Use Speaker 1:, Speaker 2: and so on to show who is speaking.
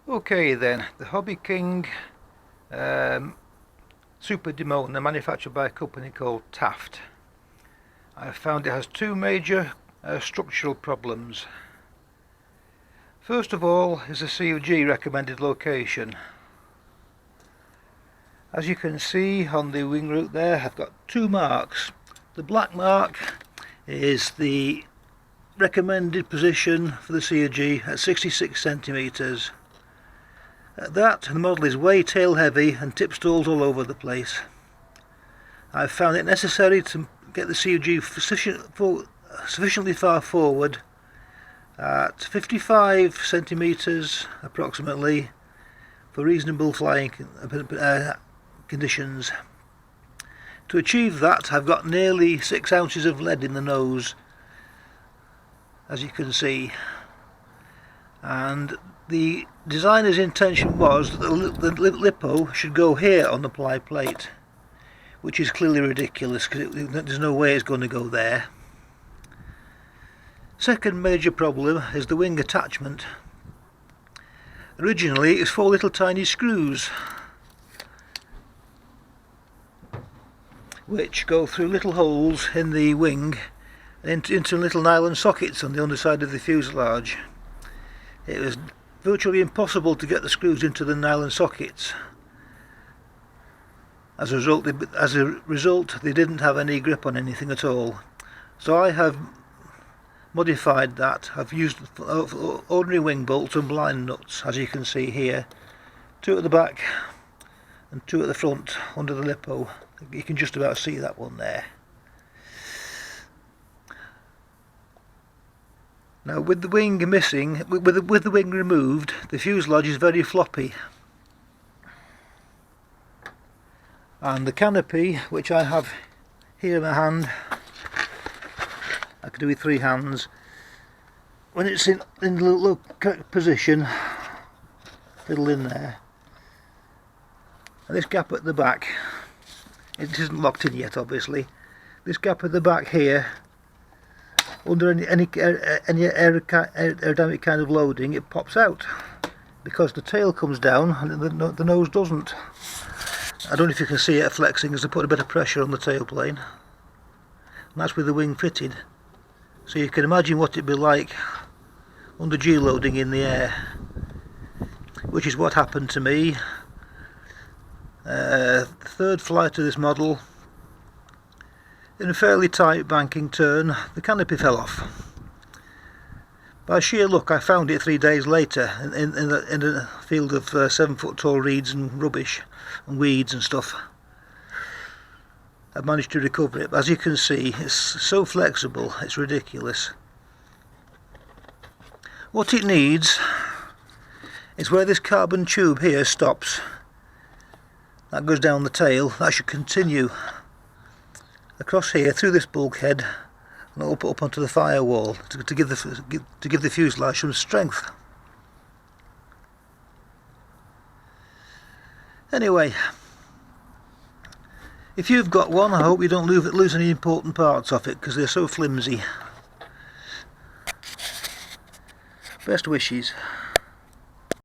Speaker 1: Okay then, the Hobbyking Super Dimona, manufactured by a company called Taft. I found it has two major structural problems. First of all is the COG recommended location. As you can see on the wing root there, I've got two marks. The black mark is the recommended position for the COG at 66 centimeters. At that, the model is way tail heavy and tip stalls all over the place. I've found it necessary to get the COG sufficiently far forward at 55 centimeters approximately for reasonable flying conditions. To achieve that, I've got nearly 6 ounces of lead in the nose, as you can see, and the designer's intention was that the lipo should go here on the ply plate, which is clearly ridiculous because there's no way it's going to go there. Second major problem is the wing attachment. Originally it's 4 little tiny screws which go through little holes in the wing and into little nylon sockets on the underside of the fuselage. It was virtually impossible to get the screws into the nylon sockets. As a result, they didn't have any grip on anything at all. So I have modified that. I've used ordinary wing bolts and blind nuts, as you can see here. 2 at the back and 2 at the front under the lipo. You can just about see that one there. Now, with the wing missing, with the wing removed, the fuselage is very floppy, and the canopy, which I have here in my hand, I can do with 3 hands. When it's in the low correct position, fiddle in there, and this gap at the back, it isn't locked in yet obviously. This gap at the back here, under any aerodynamic kind of loading, it pops out because the tail comes down and the nose doesn't. I don't know if you can see it flexing as I put a bit of pressure on the tailplane, and that's with the wing fitted. So you can imagine what it'd be like under G loading in the air, which is what happened to me. Third flight of this model, in a fairly tight banking turn, the canopy fell off. By sheer luck, I found it 3 days later in a field of 7-foot tall reeds and rubbish and weeds and stuff. I managed to recover it, but as you can see, it's so flexible, it's ridiculous. What it needs is where this carbon tube here stops. That goes down the tail. That should continue across here through this bulkhead and up onto the firewall to give the fuselage some strength. Anyway, if you've got one, I hope you don't lose any important parts of it because they're so flimsy. Best wishes.